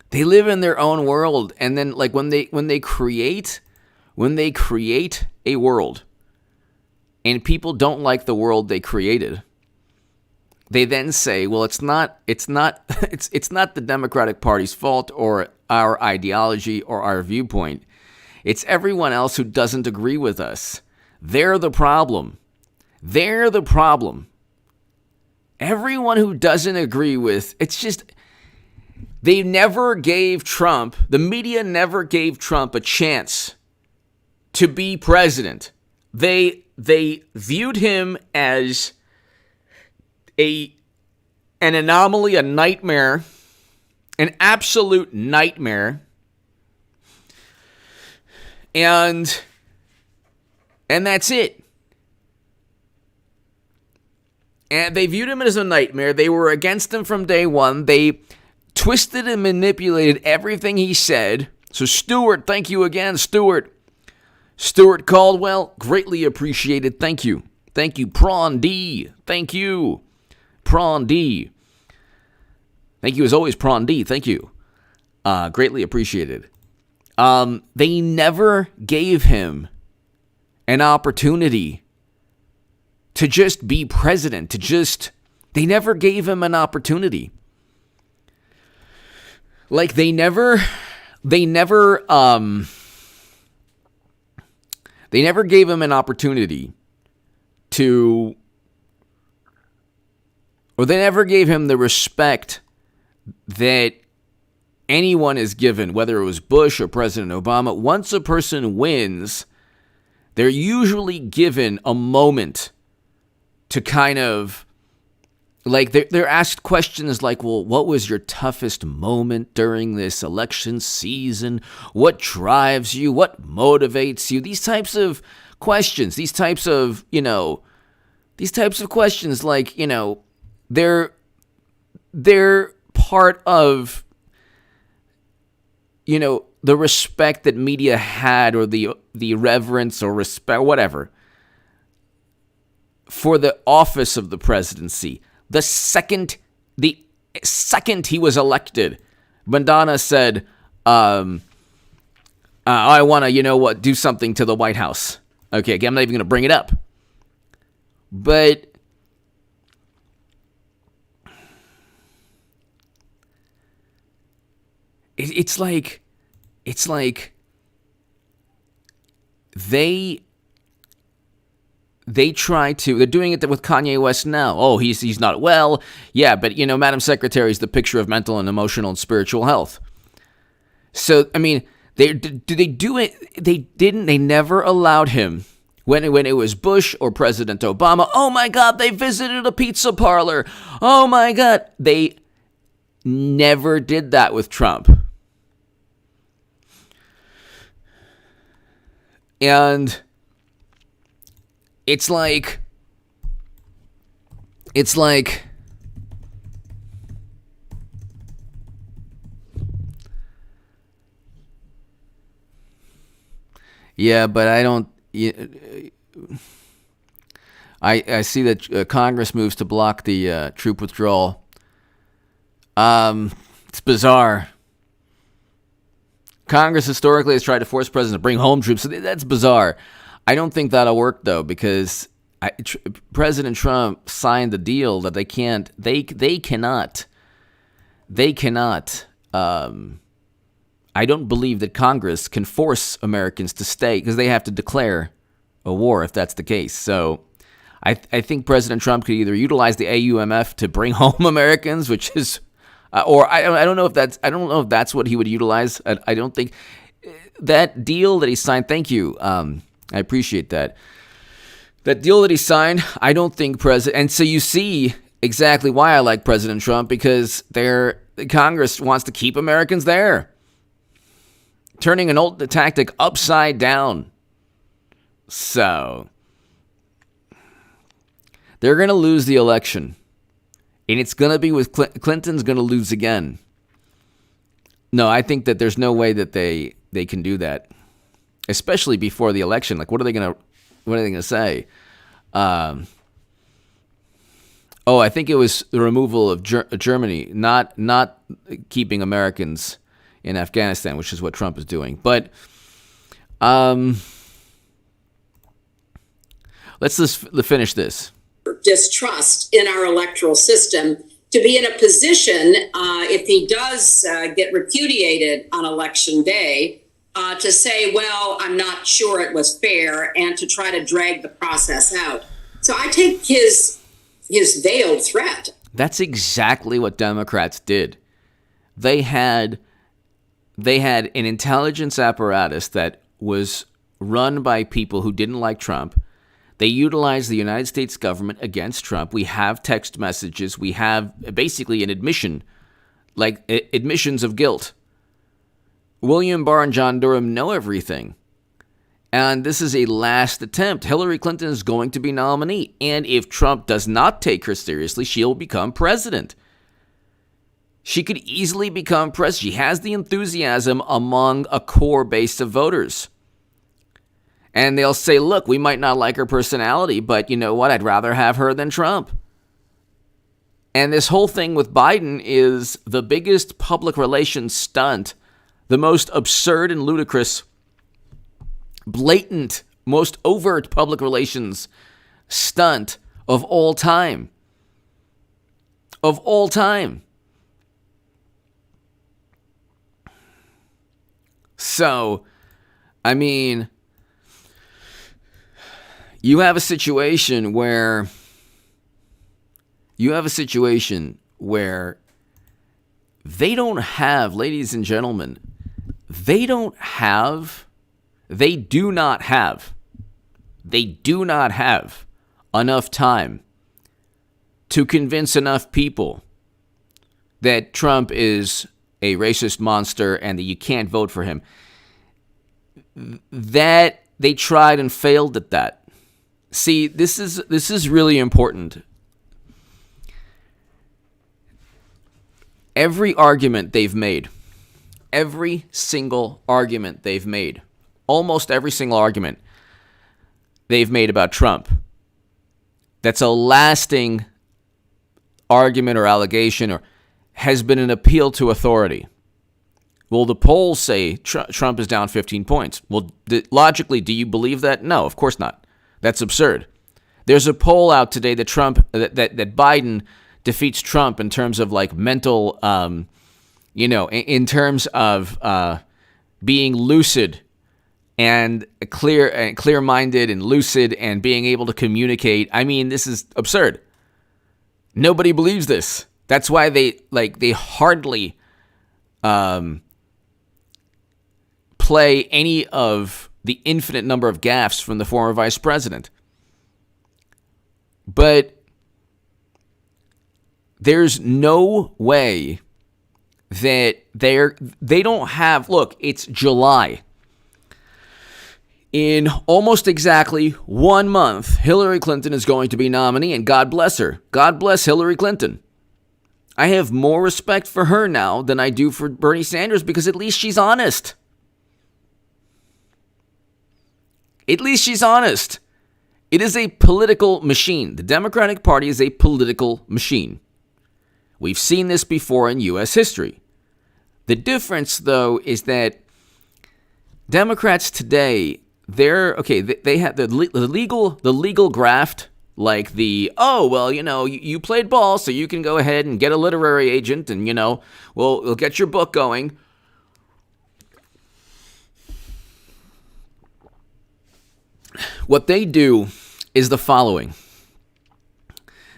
They live in their own world, and then like when they create a world and people don't like the world they created, they then say, well, it's not the Democratic Party's fault or our ideology or our viewpoint. It's everyone else who doesn't agree with us. They're the problem. They're the problem. Everyone who doesn't agree with, it's just, they never gave Trump, the media never gave Trump a chance to be president. They viewed him as an anomaly, a nightmare, an absolute nightmare. And that's it. And they viewed him as a nightmare. They were against him from day one. They twisted and manipulated everything he said. So Stuart, thank you again, Stuart. Stuart Caldwell, greatly appreciated. Thank you. Thank you, Prawn D. Thank you, Prawn D. Thank you as always, Prawn D. Thank you. Greatly appreciated. They never gave him an opportunity to just be president, they never gave him an opportunity. Like they never gave him an opportunity to, or they never gave him the respect that anyone is given, whether it was Bush or President Obama. Once a person wins, they're usually given a moment to kind of, like, they're asked questions like, well, what was your toughest moment during this election season? What drives you? What motivates you? These types of questions, these types of questions, like, they're part of, the respect that media had, or the reverence or respect, whatever, for the office of the presidency. The second he was elected, Madonna said, I want to, do something to the White House. Okay, I'm not even going to bring it up. But it's like they try to, they're doing it with Kanye West now. Oh, he's not well. Yeah, but Madam Secretary is the picture of mental and emotional and spiritual health. So, I mean, they do it? They didn't. They never allowed him when it was Bush or President Obama. Oh my God, they visited a pizza parlor. Oh my God, they never did that with Trump. And It's like yeah, but I don't. I see that Congress moves to block the troop withdrawal. It's bizarre. Congress historically has tried to force presidents to bring home troops. So that's bizarre. I don't think that'll work though, because President Trump signed a deal that they cannot. I don't believe that Congress can force Americans to stay, because they have to declare a war if that's the case. So I think President Trump could either utilize the AUMF to bring home Americans, which is, or I don't know if that's what he would utilize. I don't think that deal that he signed. Thank you. I appreciate that. That deal that he signed, I don't think and so you see exactly why I like President Trump, because Congress wants to keep Americans there, turning an old tactic upside down. So they're going to lose the election, and it's going to be with Clinton's going to lose again. No, I think that there's no way that they can do that, especially before the election. Like, what are they going to say? I think it was the removal of Germany, not keeping Americans in Afghanistan, which is what Trump is doing. But let's just finish this. Distrust in our electoral system to be in a position, if he does get repudiated on election day, to say, well, I'm not sure it was fair, and to try to drag the process out. So I take his veiled threat. That's exactly what Democrats did. They had an intelligence apparatus that was run by people who didn't like Trump. They utilized the United States government against Trump. We have text messages. We have basically an admission, like admissions of guilt. William Barr and John Durham know everything. And this is a last attempt. Hillary Clinton is going to be nominee. And if Trump does not take her seriously, she'll become president. She could easily become president. She has the enthusiasm among a core base of voters. And they'll say, look, we might not like her personality, but you know what? I'd rather have her than Trump. And this whole thing with Biden is the biggest public relations stunt, the most absurd and ludicrous, blatant, most overt public relations stunt of all time. Of all time. So, I mean, you have a situation where they don't have, ladies and gentlemen, they do not have enough time to convince enough people that Trump is a racist monster and that you can't vote for him. That they tried and failed at that. See, this is really important. Every argument they've made, every single argument they've made, almost every single argument they've made about Trump, that's a lasting argument or allegation or has been an appeal to authority. Well, the polls say Trump is down 15 points. Well, logically, do you believe that? No, of course not. That's absurd. There's a poll out today that that Biden defeats Trump in terms of like mental, in terms of being lucid and clear-minded and lucid and being able to communicate. I mean, this is absurd. Nobody believes this. That's why they hardly play any of the infinite number of gaffes from the former vice president. But there's no way that they don't have, look, it's July. In almost exactly 1 month, Hillary Clinton is going to be nominee, and God bless her. God bless Hillary Clinton. I have more respect for her now than I do for Bernie Sanders because at least she's honest. At least she's honest. It is a political machine. The Democratic Party is a political machine. We've seen this before in U.S. history. The difference, though, is that Democrats today, they have the legal graft, like you played ball, so you can go ahead and get a literary agent, and we'll get your book going. What they do is the following.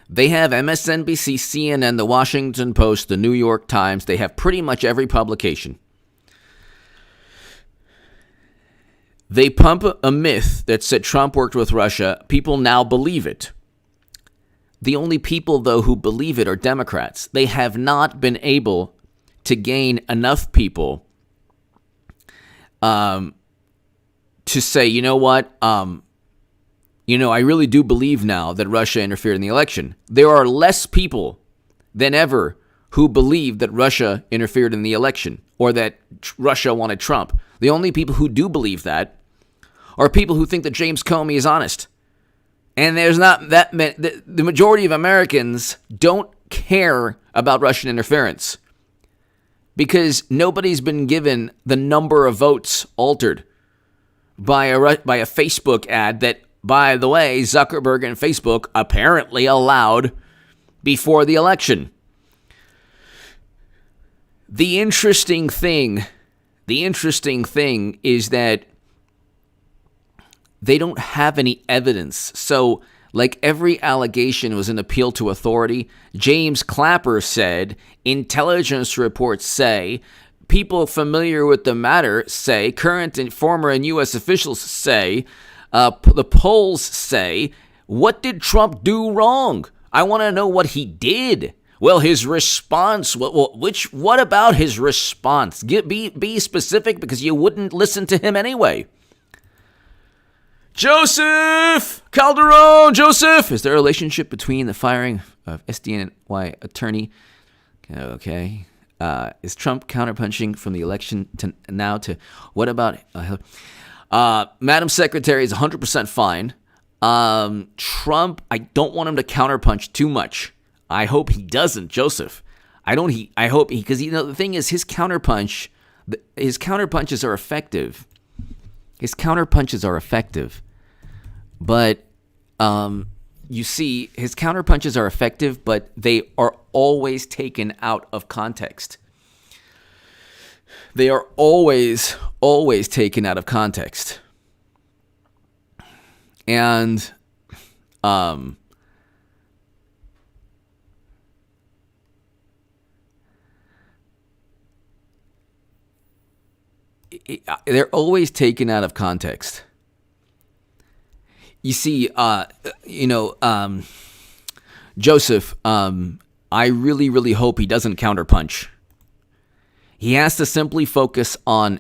They have MSNBC, CNN, the Washington Post, the New York Times. They have pretty much every publication. They pump a myth that said Trump worked with Russia. People now believe it. The only people, though, who believe it are Democrats. They have not been able to gain enough people to say, you know what, I really do believe now that Russia interfered in the election. There are less people than ever who believe that Russia interfered in the election or that Russia wanted Trump. The only people who do believe that are people who think that James Comey is honest. And there's not that many. The majority of Americans don't care about Russian interference because nobody's been given the number of votes altered by a Facebook ad that, by the way, Zuckerberg and Facebook apparently allowed before the election. The interesting thing is that they don't have any evidence. So, like every allegation was an appeal to authority. James Clapper said, intelligence reports say, people familiar with the matter say, current and former and U.S. officials say, the polls say, what did Trump do wrong? I want to know what he did. Well, his response, what about his response? Be specific because you wouldn't listen to him anyway. Joseph Calderon, Joseph, is there a relationship between the firing of SDNY attorney? Okay. Is Trump counterpunching from the election to what about Madam Secretary is 100% fine. Trump, I don't want him to counterpunch too much. I hope he doesn't, Joseph. I hope because the thing is his counterpunches are effective. His counterpunches are effective. But you see, his counterpunches are effective, but they are always taken out of context. They are always taken out of context. And they're always taken out of context. You see, Joseph, I really, really hope he doesn't counterpunch. He has to simply focus on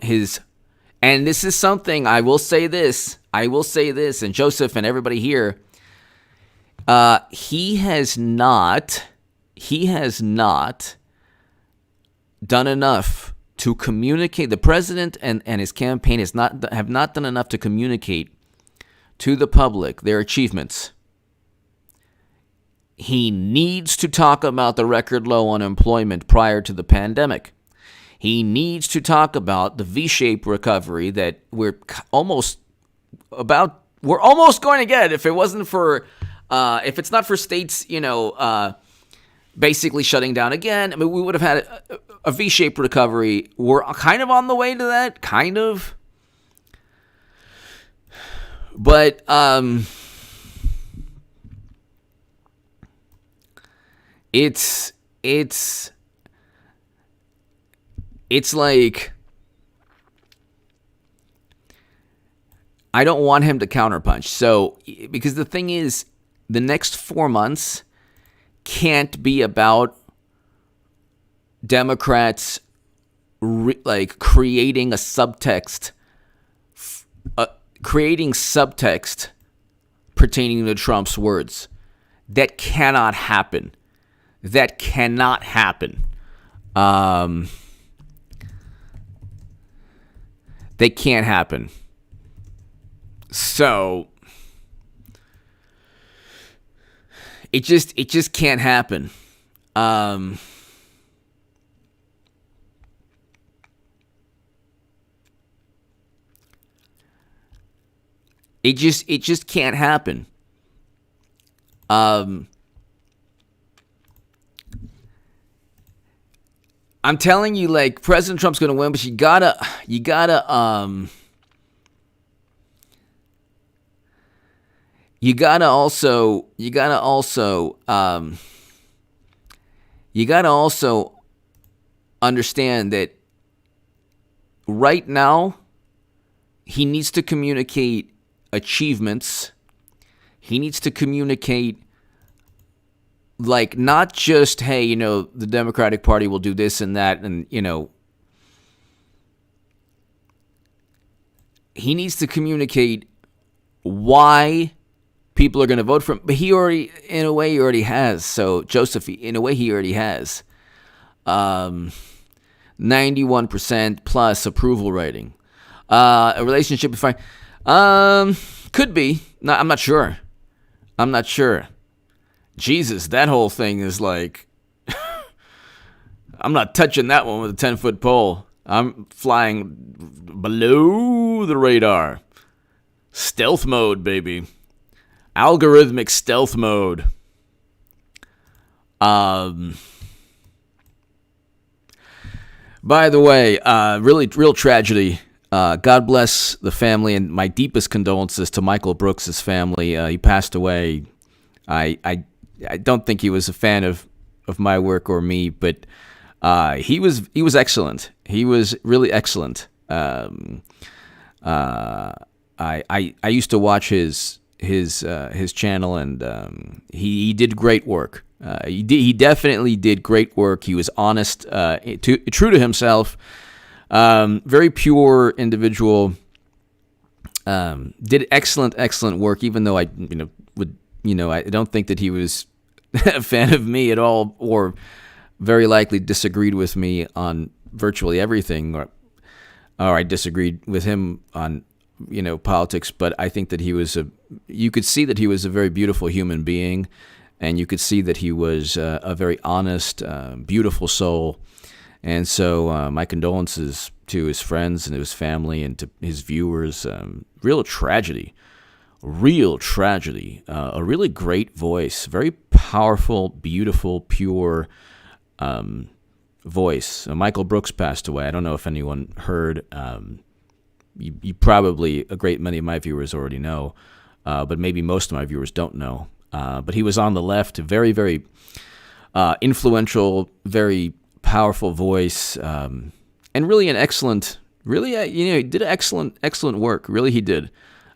and this is something, I will say this, and Joseph and everybody here, he has not done enough to communicate. The president and his campaign have not done enough to communicate to the public their achievements. He needs to talk about the record low unemployment prior to the pandemic. He needs to talk about the V-shaped recovery that we're almost going to get if it wasn't for, if it's not for states, basically shutting down again. I mean, we would have had a V-shaped recovery. We're kind of on the way to that, kind of. But it's like I don't want him to counterpunch. So, because the thing is, the next 4 months can't be about Democrats creating a subtext, creating subtext pertaining to Trump's words. That cannot happen. That cannot happen. They can't happen. So it just can't happen. It just can't happen. I'm telling you, like, President Trump's going to win, but you gotta also understand that right now he needs to communicate achievements. He needs to communicate, like, not just, hey, you know, the Democratic Party will do this and that, and, you know, he needs to communicate why people are going to vote for him. But he already, in a way, he already has. So, Joseph, in a way, he already has 91% plus approval rating. A relationship with fine. Could be. No, I'm not sure. Jesus, that whole thing is like, I'm not touching that one with a 10-foot pole. I'm flying below the radar. Stealth mode, baby. Algorithmic stealth mode. By the way, real tragedy. God bless the family, and my deepest condolences to Michael Brooks' family. He passed away. I don't think he was a fan of my work or me, but he was excellent. He was really excellent. I used to watch his channel, and he did great work. He definitely did great work. He was honest, true to himself. Very pure individual. Did excellent work. Even though I don't think that he was a fan of me at all, or very likely disagreed with me on virtually everything, or I disagreed with him on politics. But I think that you could see that he was a very beautiful human being, and you could see that he was a very honest, beautiful soul. And so my condolences to his friends and to his family and to his viewers. Real tragedy. A really great voice. Very powerful, beautiful, pure voice. Michael Brooks passed away. I don't know if anyone heard. You probably, a great many of my viewers already know, but maybe most of my viewers don't know. But he was on the left, very, very influential, very powerful voice, and really an excellent, he did excellent work. Really, he did.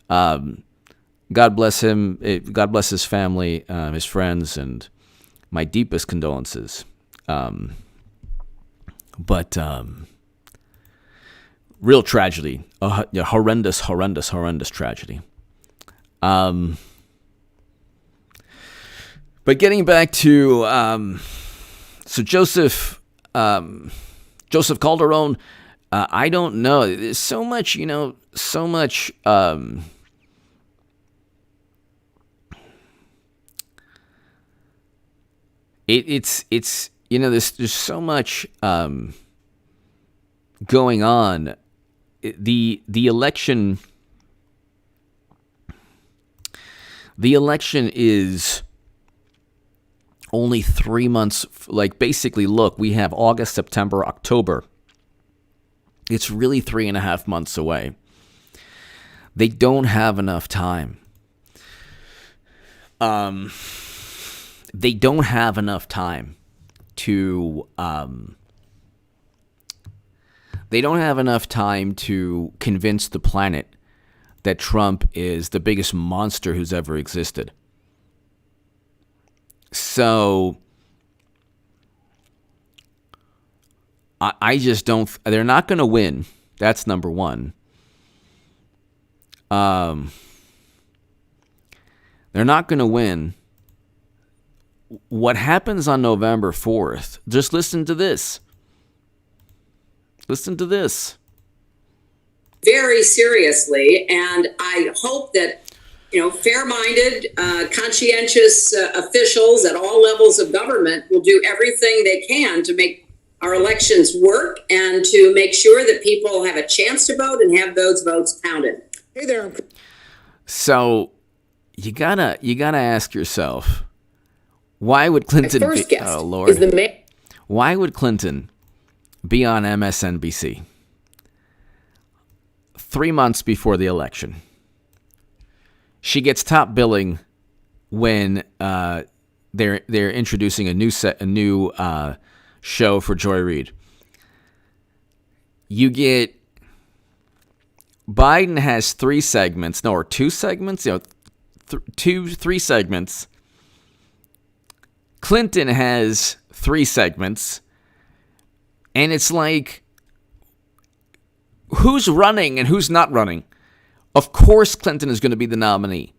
God bless him. God bless his family, his friends, and my deepest condolences. But real tragedy, horrendous tragedy. But getting back to so Joseph Calderon, I don't know. There's so much, it's there's so much going on. The election is only 3 months. Like, basically, look, we have August, September, October. It's really 3.5 months away. They don't have enough time. They don't have enough time to convince the planet that Trump is the biggest monster who's ever existed. So I just don't. They're not going to win. That's number one. They're not going to win. What happens on November 4th, just listen to this. Listen to this. Very seriously, and I hope that fair-minded, conscientious officials at all levels of government will do everything they can to make our elections work and to make sure that people have a chance to vote and have those votes counted. Hey there. So you gotta ask yourself, why would Clinton My first be? guest Oh Lord! is the Why would Clinton be on MSNBC 3 months before the election? She gets top billing when they're introducing a new show for Joy Reid. You get Biden has 3 segments, or 2 segments, 3 segments. Clinton has 3 segments, and it's like, who's running and who's not running? Of course Clinton is going to be the nominee.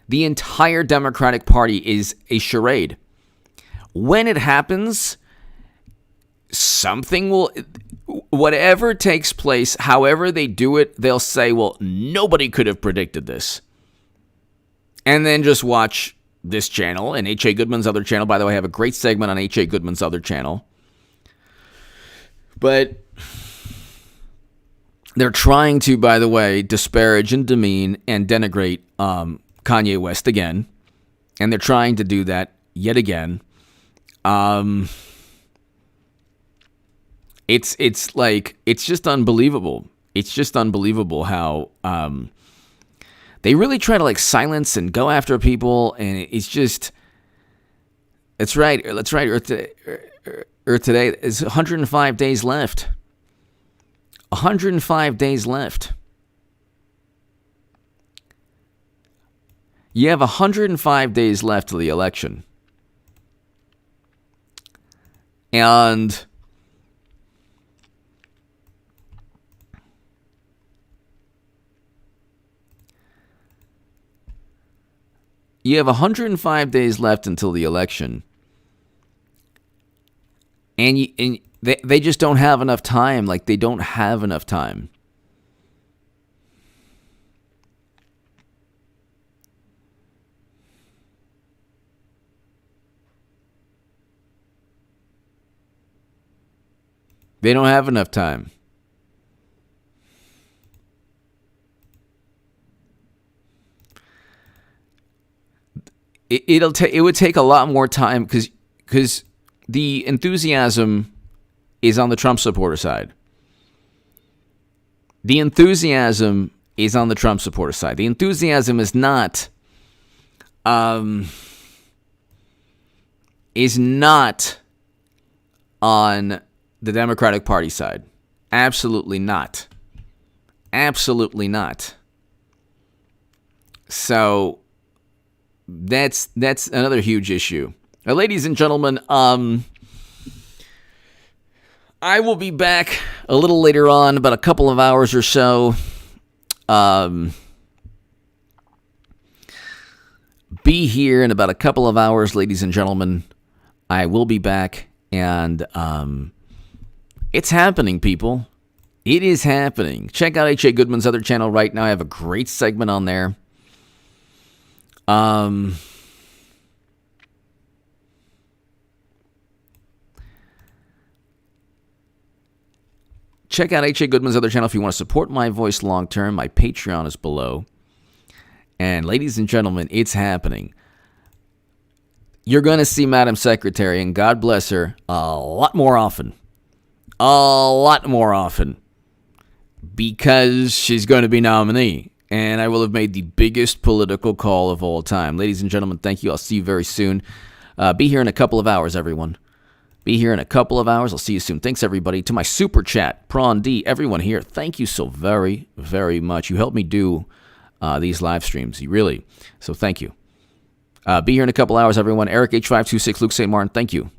The entire Democratic Party is a charade. When it happens, something will, whatever takes place, however they do it, they'll say, well, nobody could have predicted this. And then just watch this channel and H.A. Goodman's other channel. By the way, I have a great segment on H.A. Goodman's other channel. But they're trying to, by the way, disparage and demean and denigrate Kanye West again. And they're trying to do that yet again. It's just unbelievable. It's just unbelievable how they really try to silence and go after people, and it's just, that's right. Earth today is 105 days left. 105 days left. You have 105 days left to the election. And you have 105 days left until the election. And they just don't have enough time. They don't have enough time. They don't have enough time. It would take a lot more time because the enthusiasm is on the Trump supporter side. The enthusiasm is on the Trump supporter side. The enthusiasm is not on the Democratic Party side. Absolutely not. Absolutely not. So that's another huge issue. Now, ladies and gentlemen, I will be back a little later on, about a couple of hours or so. Be here in about a couple of hours, ladies and gentlemen. I will be back, and it's happening, people. It is happening. Check out H.A. Goodman's other channel right now. I have a great segment on there. Check out H.A. Goodman's other channel if you want to support my voice long term. My Patreon is below. And ladies and gentlemen, it's happening. You're going to see Madam Secretary, and God bless her, a lot more often. A lot more often. Because she's going to be nominee. And I will have made the biggest political call of all time. Ladies and gentlemen, thank you. I'll see you very soon. Be here in a couple of hours, everyone. Be here in a couple of hours. I'll see you soon. Thanks, everybody. To my super chat, Prawn D, everyone here, thank you so very, very much. You helped me do these live streams. You really. So thank you. Be here in a couple hours, everyone. Eric H526, Luke St. Martin, thank you.